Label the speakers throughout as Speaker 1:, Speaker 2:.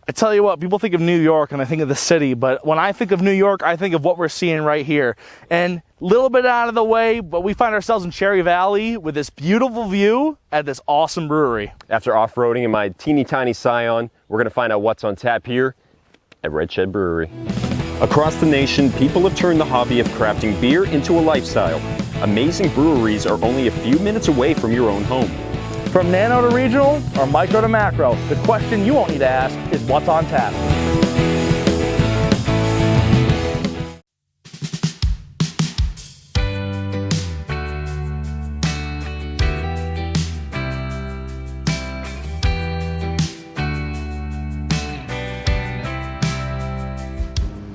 Speaker 1: I tell you what, people think of New York and I think of the city, but when I think of New York, I think of what we're seeing right here. And a little bit out of the way, but we find ourselves in Cherry Valley with this beautiful view at this awesome brewery.
Speaker 2: After off-roading in my teeny tiny Scion, we're gonna find out what's on tap here at Red Shed Brewery. Across the nation, people have turned the hobby of crafting beer into a lifestyle. Amazing breweries are only a few minutes away from your own home.
Speaker 1: From nano to regional or micro to macro, the question you won't need to ask is what's on tap.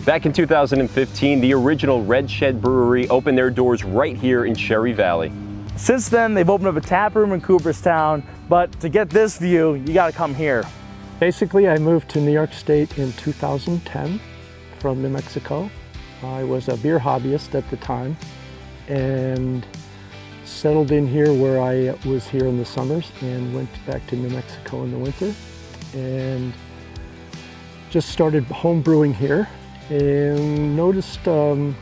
Speaker 2: Back in 2015, the original Red Shed Brewery opened their doors right here in Cherry Valley.
Speaker 1: Since then, they've opened up a tap room in Cooperstown, but to get this view, you gotta come here.
Speaker 3: Basically, I moved to New York State in 2010 from New Mexico. I was a beer hobbyist at the time and settled in here where I was here in the summers and went back to New Mexico in the winter and just started home brewing here and noticed the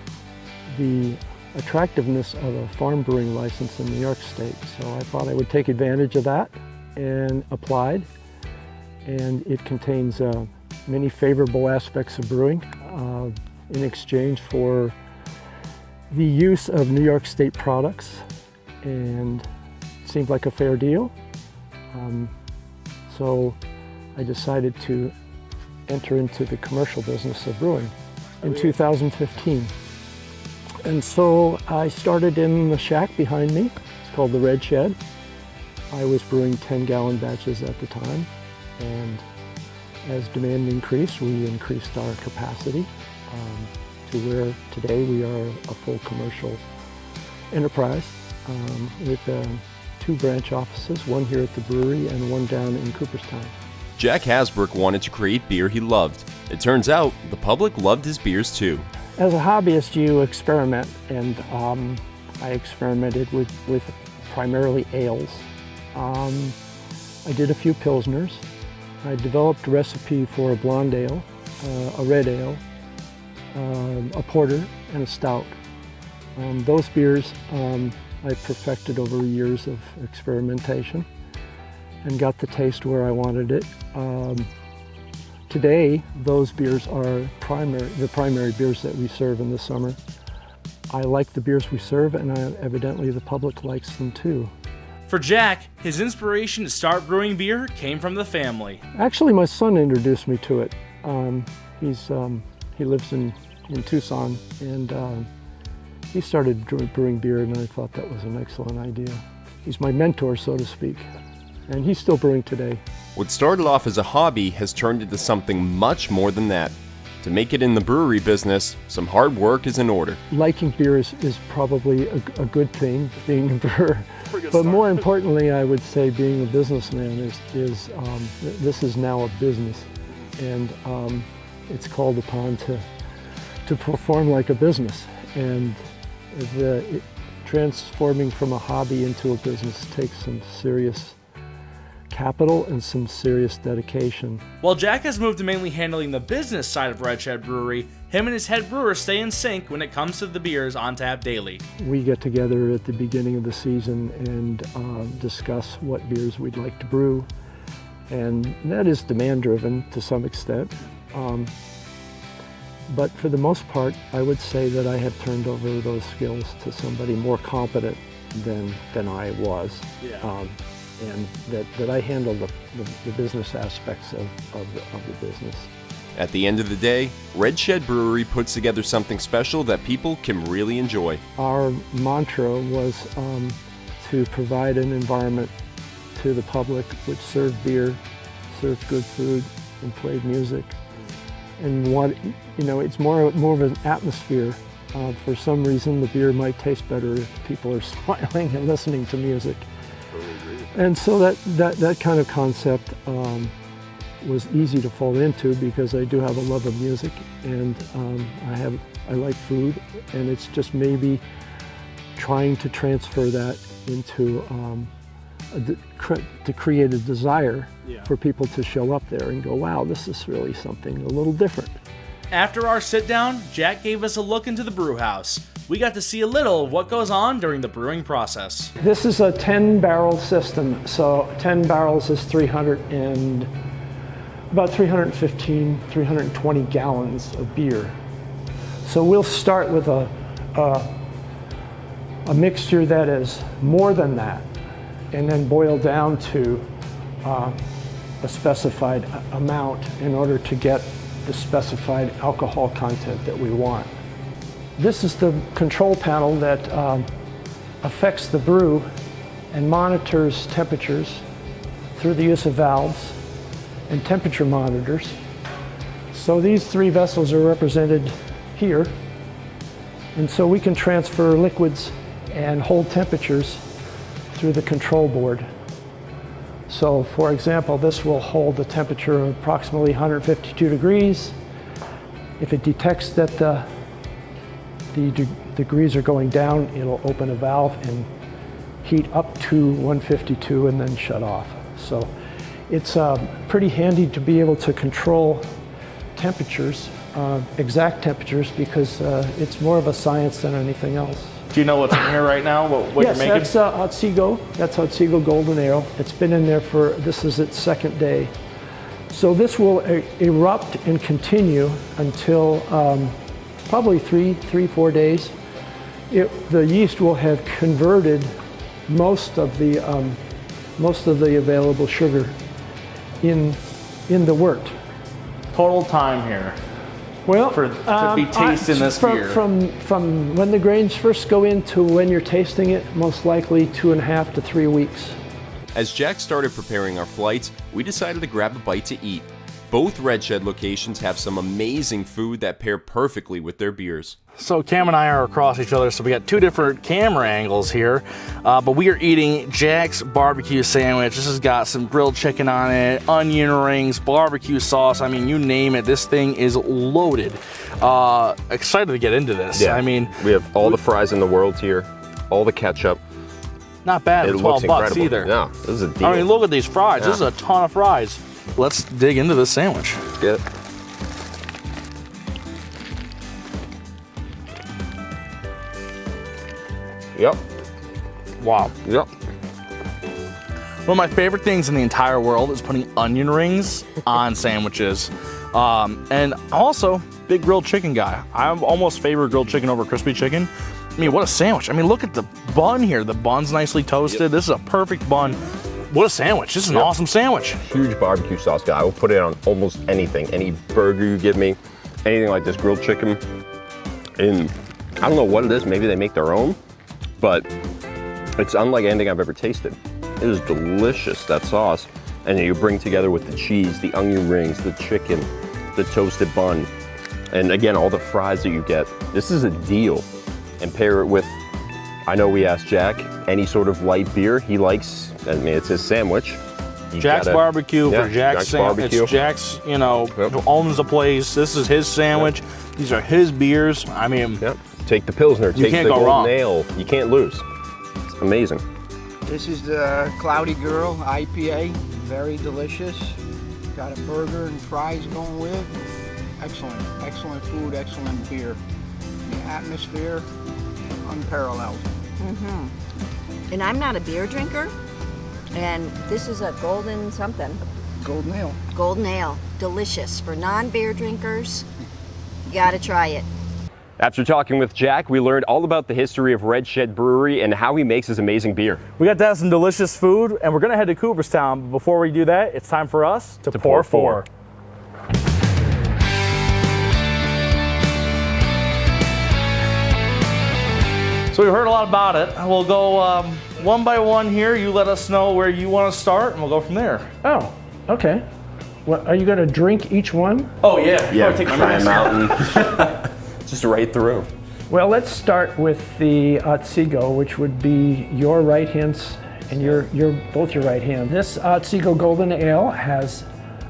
Speaker 3: attractiveness of a farm brewing license in New York State. So I thought I would take advantage of that and applied. And it contains many favorable aspects of brewing in exchange for the use of New York State products, and it seemed like a fair deal. So I decided to enter into the commercial business of brewing in 2015. And so I started in the shack behind me. It's called the Red Shed. I was brewing 10-gallon batches at the time. And as demand increased, we increased our capacity to where today we are a full commercial enterprise with 2 branch offices, one here at the brewery and one down in Cooperstown.
Speaker 2: Jack Hasbrouck wanted to create beer he loved. It turns out the public loved his beers too.
Speaker 3: As a hobbyist, you experiment, and I experimented with primarily ales. I did a few Pilsners. I developed a recipe for a blonde ale, a red ale, a porter, and a stout. Those beers I perfected over years of experimentation and got the taste where I wanted it. Today, those beers are the primary beers that we serve in the summer. I like the beers we serve, and evidently the public likes them too.
Speaker 1: For Jack, his inspiration to start brewing beer came from the family.
Speaker 3: Actually, my son introduced me to it. He lives in Tucson, and he started brewing beer, and I thought that was an excellent idea. He's my mentor, so to speak, and he's still brewing today.
Speaker 2: What started off as a hobby has turned into something much more than that. To make it in the brewery business, some hard work is in order. Liking
Speaker 3: beer is probably a good thing, being a brewer. But more importantly, I would say being a businessman is this is now a business, and it's called upon to perform like a business. And transforming from a hobby into a business takes some serious capital and some serious dedication.
Speaker 1: While Jack has moved to mainly handling the business side of Red Shed Brewery, him and his head brewer stay in sync when it comes to the beers on tap daily.
Speaker 3: We get together at the beginning of the season and discuss what beers we'd like to brew, and that is demand driven to some extent. But for the most part, I would say that I have turned over those skills to somebody more competent than I was.
Speaker 1: Yeah.
Speaker 3: And that I handle the business aspects of the business.
Speaker 2: At the end of the day, Red Shed Brewery puts together something special that people can really enjoy.
Speaker 3: Our mantra was to provide an environment to the public which served beer, served good food, and played music. And it's more of an atmosphere. For some reason, the beer might taste better if people are smiling and listening to music. And so that kind of concept was easy to fall into because I do have a love of music, and I like food, and it's just maybe trying to transfer that into to create a desire for people to show up there and go, wow, this is really something a little different.
Speaker 1: After our sit down, Jack gave us a look into the brew house. We got to see a little of what goes on during the brewing process.
Speaker 3: This is a 10-barrel system, so 10 barrels is about 315, 320 gallons of beer. So we'll start with a mixture that is more than that, and then boil down to a specified amount in order to get the specified alcohol content that we want. This is the control panel that affects the brew and monitors temperatures through the use of valves and temperature monitors. So these three vessels are represented here, and so we can transfer liquids and hold temperatures through the control board. So for example, this will hold the temperature of approximately 152 degrees. If it detects that the degrees are going down, it'll open a valve and heat up to 152 and then shut off. So it's pretty handy to be able to control temperatures, exact temperatures, because it's more of a science than anything else.
Speaker 1: Do you know what's in here right now? What
Speaker 3: yes,
Speaker 1: you're making?
Speaker 3: That's Otsego. That's Otsego Golden Ale. It's been in there this is its second day. So this will erupt and continue until probably 4 days. The yeast will have converted most of the available sugar in the wort.
Speaker 1: Total time here.
Speaker 3: Well,
Speaker 1: to be tasting this beer.
Speaker 3: From when the grains first go in to when you're tasting it, most likely 2.5 to 3 weeks.
Speaker 2: As Jack started preparing our flights, we decided to grab a bite to eat. Both Red Shed locations have some amazing food that pair perfectly with their beers.
Speaker 1: So Cam and I are across each other, so we got two different camera angles here, but we are eating Jack's barbecue sandwich. This has got some grilled chicken on it, onion rings, barbecue sauce. I mean, you name it, this thing is loaded. Excited to get into this.
Speaker 2: Yeah,
Speaker 1: I mean,
Speaker 2: we have all the fries in the world here, all the ketchup.
Speaker 1: Not bad for 12 bucks
Speaker 2: incredible.
Speaker 1: either.
Speaker 2: No, this is a deal.
Speaker 1: I mean, look at these fries.
Speaker 2: Yeah.
Speaker 1: This is a ton of fries. Let's dig into this sandwich.
Speaker 2: Get it. Yep.
Speaker 1: Wow.
Speaker 2: Yep.
Speaker 1: One of my favorite things in the entire world is putting onion rings on sandwiches. And also, big grilled chicken guy. I almost favor grilled chicken over crispy chicken. I mean, what a sandwich. I mean, look at the bun here. The bun's nicely toasted. Yep. This is a perfect bun. What a sandwich. This is an awesome sandwich.
Speaker 2: Huge barbecue sauce guy. I will put it on almost anything. Any burger you give me, anything like this, grilled chicken. And I don't know what it is. Maybe they make their own, but it's unlike anything I've ever tasted. It is delicious, that sauce. And you bring together with the cheese, the onion rings, the chicken, the toasted bun, and again, all the fries that you get. This is a deal. And pair it with, I know we asked Jack, any sort of light beer he likes. I mean, it's his sandwich.
Speaker 1: Jack's barbecue for Jack's sandwich. It's Jack's, who owns the place. This is his sandwich. These are his beers. I mean,
Speaker 2: take the Pilsner, take the Golden Ale. You can't lose. It's amazing.
Speaker 4: This is the Cloudy Girl IPA. Very delicious. Got a burger and fries going with. Excellent, excellent food, excellent beer. The atmosphere, unparalleled.
Speaker 5: Mm-hmm. And I'm not a beer drinker, and this is a golden something.
Speaker 4: Golden Ale.
Speaker 5: Golden Ale. Delicious. For non-beer drinkers, you gotta try it.
Speaker 2: After talking with Jack, we learned all about the history of Red Shed Brewery and how he makes his amazing beer.
Speaker 1: We got to have some delicious food, and we're going to head to Cooperstown. But before we do that, it's time for us to pour four. So we heard a lot about it. We'll go one by one here. You let us know where you want to start, and we'll go from there.
Speaker 3: Oh, okay. What, are you going to drink each one?
Speaker 1: Oh, yeah.
Speaker 2: Yeah, try them out and just right through.
Speaker 3: Well, let's start with the Otsego, which would be your right hand and both your right hand. This Otsego Golden Ale has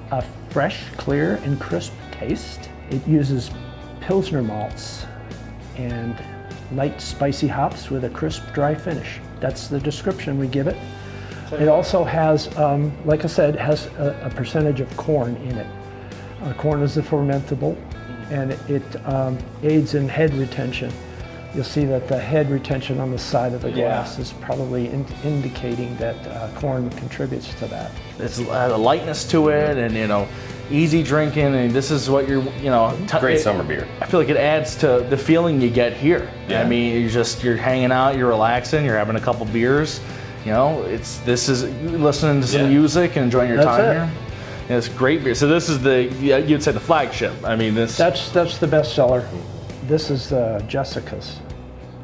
Speaker 3: a fresh, clear, and crisp taste. It uses Pilsner malts and light, spicy hops with a crisp, dry finish. That's the description we give it. It also has, like I said, has a percentage of corn in it. Corn is a fermentable, and it aids in head retention. You'll see that the head retention on the side of the glass is probably indicating that corn contributes to that.
Speaker 1: It's a lightness to it, and easy drinking, and this is what you're,
Speaker 2: Great summer beer.
Speaker 1: I feel like it adds to the feeling you get here.
Speaker 2: Yeah.
Speaker 1: I mean, you're hanging out, you're relaxing, you're having a couple beers. You're listening to some music and enjoying your time here. Yeah, it's great beer. So this is you'd say the flagship. I mean, that's
Speaker 3: the best seller. This is the Jessica's.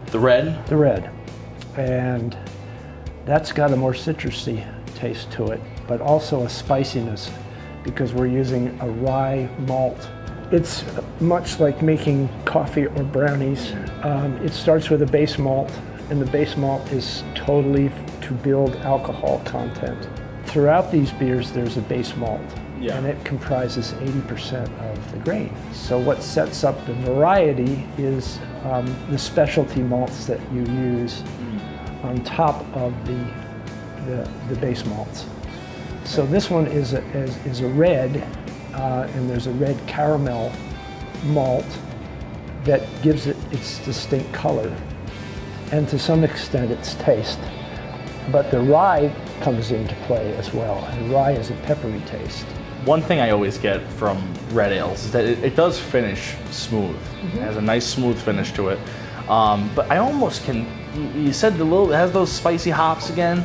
Speaker 1: The red?
Speaker 3: The red. And that's got a more citrusy taste to it, but also a spiciness because we're using a rye malt. It's much like making coffee or brownies. It starts with a base malt, and the base malt is totally to build alcohol content. Throughout these beers, there's a base malt. And it comprises 80% of the grain. So what sets up the variety is the specialty malts that you use on top of the base malts. So this one is a red, and there's a red caramel malt that gives it its distinct color, and to some extent its taste. But the rye comes into play as well, and rye is a peppery taste.
Speaker 1: One thing I always get from red ales is that it does finish smooth. It has a nice smooth finish to it. But I almost can, you said it has those spicy hops again.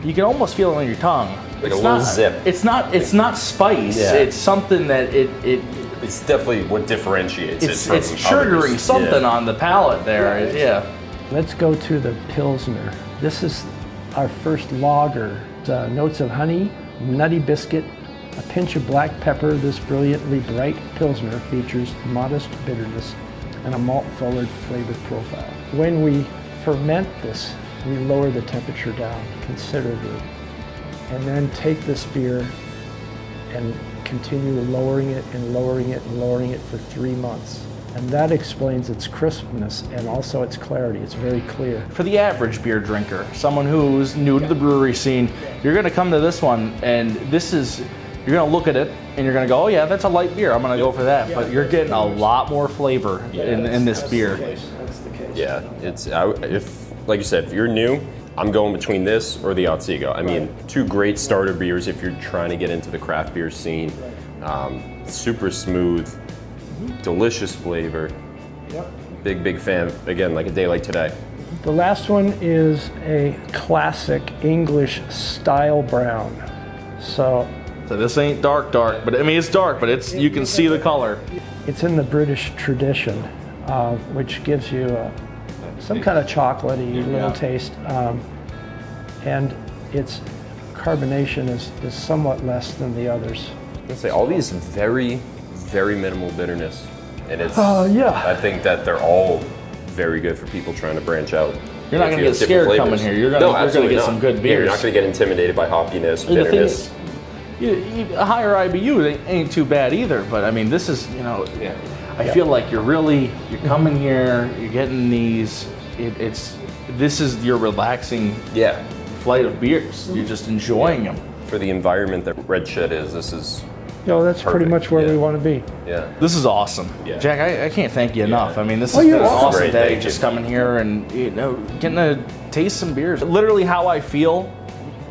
Speaker 1: You can almost feel it on your tongue.
Speaker 2: Like a little zip.
Speaker 1: It's not spice.
Speaker 2: Yeah.
Speaker 1: It's something that
Speaker 2: It's definitely what differentiates it from
Speaker 1: it's triggering
Speaker 2: others.
Speaker 1: something on the palate there. Yeah.
Speaker 3: Let's go to the Pilsner. This is our first lager. Notes of honey, nutty biscuit, a pinch of black pepper. This brilliantly bright Pilsner features modest bitterness and a malt-forward flavor profile. When we ferment this, we lower the temperature down considerably, and then take this beer and continue lowering it and lowering it and lowering it for 3 months. And that explains its crispness and also its clarity. It's very clear.
Speaker 1: For the average beer drinker, someone who's new to the brewery scene, you're going to come to this one, and you're going to look at it and you're going to go, oh yeah, that's a light beer, I'm going to go for that. But you're getting a lot more flavor in this beer.
Speaker 3: That's the case.
Speaker 2: Yeah, like you said, if you're new, I'm going between this or the Otsego. I mean, two great starter beers if you're trying to get into the craft beer scene. Super smooth, delicious flavor.
Speaker 3: Yep.
Speaker 2: Big fan, again, like a day like today.
Speaker 3: The last one is a classic English style brown. So
Speaker 1: this ain't dark, but I mean it's dark, but you can see the color.
Speaker 3: it's in the British tradition, which gives you some kind of chocolatey little taste. And its carbonation is somewhat less than the others.
Speaker 2: I'm gonna say all these very, very minimal bitterness. And it's,
Speaker 3: yeah.
Speaker 2: I think that they're all very good for people trying to branch out.
Speaker 1: You're not going to get scared coming here. You're going to get some good beers.
Speaker 2: Yeah, you're not going to get intimidated by hoppiness,
Speaker 1: And
Speaker 2: bitterness.
Speaker 1: the thing is, a higher IBU ain't too bad either. But I mean, this is, I feel like you're coming here, you're getting these. This is your relaxing flight of beers. You're just enjoying them.
Speaker 2: For the environment that Red Shed is, this is.
Speaker 3: That's pretty much where we want to be.
Speaker 2: Yeah.
Speaker 1: This is awesome.
Speaker 2: Yeah.
Speaker 1: Jack, I can't thank you enough. I mean, this has been an awesome
Speaker 2: great.
Speaker 1: day
Speaker 2: Thank
Speaker 1: just
Speaker 2: you.
Speaker 1: coming here and getting to taste some beers. Literally how I feel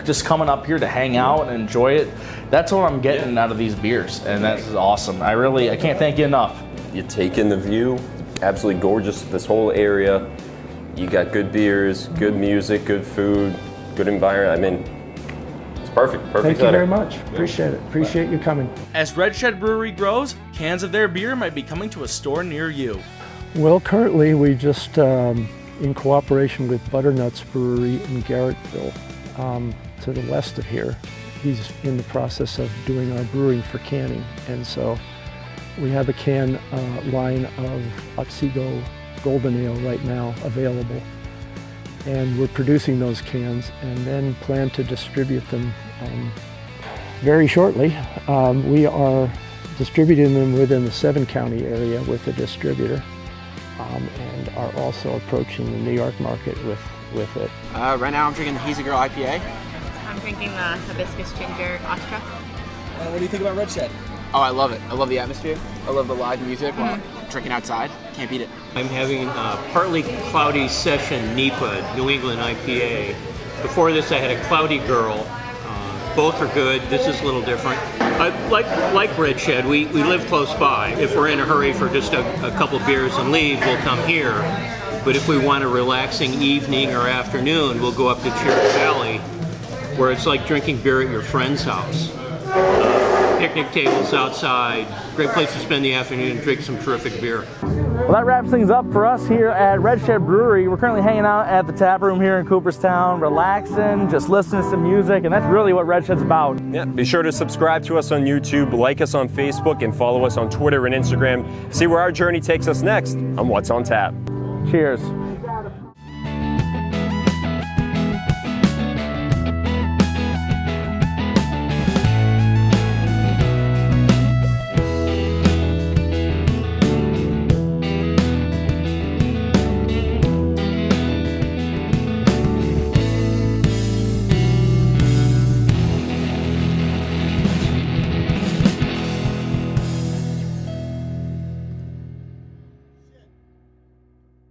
Speaker 1: just coming up here to hang out and enjoy it. That's what I'm getting out of these beers, and that is awesome. I can't thank you enough.
Speaker 2: You take in the view, absolutely gorgeous, this whole area. You got good beers, good music, good food, good environment. I mean, Perfect
Speaker 3: Thank you
Speaker 2: setup.
Speaker 3: very much. Appreciate it. Appreciate you coming.
Speaker 1: As Red Shed Brewery grows, cans of their beer might be coming to a store near you.
Speaker 3: Well, currently we just, in cooperation with Butternuts Brewery in Garrettville, to the west of here, he's in the process of doing our brewing for canning. And so we have a can line of Otsego Golden Ale right now available. And we're producing those cans and then plan to distribute them very shortly. We are distributing them within the 7-county area with a distributor, and are also approaching the New York market with it.
Speaker 6: Right now I'm drinking the He's a Girl IPA. I'm drinking the hibiscus ginger Austria.
Speaker 7: What do you think about Red Shed?
Speaker 8: Oh, I love it. I love the atmosphere. I love the live music while drinking outside. Can't beat it.
Speaker 9: I'm having a partly cloudy session NEPA, New England IPA. Before this I had a Cloudy Girl. Both are good. This is a little different. Like Red Shed, we live close by. If we're in a hurry for just a couple beers and leave, we'll come here. But if we want a relaxing evening or afternoon, we'll go up to Cherry Valley, where it's like drinking beer at your friend's house. Picnic tables outside, great place to spend the afternoon and drink some terrific beer.
Speaker 1: Well, that wraps things up for us here at Red Shed Brewery. We're currently hanging out at the tap room here in Cooperstown, relaxing, just listening to some music, and that's really what Red Shed's about.
Speaker 2: Yeah, be sure to subscribe to us on YouTube, like us on Facebook, and follow us on Twitter and Instagram. See where our journey takes us next on What's on Tap.
Speaker 1: Cheers.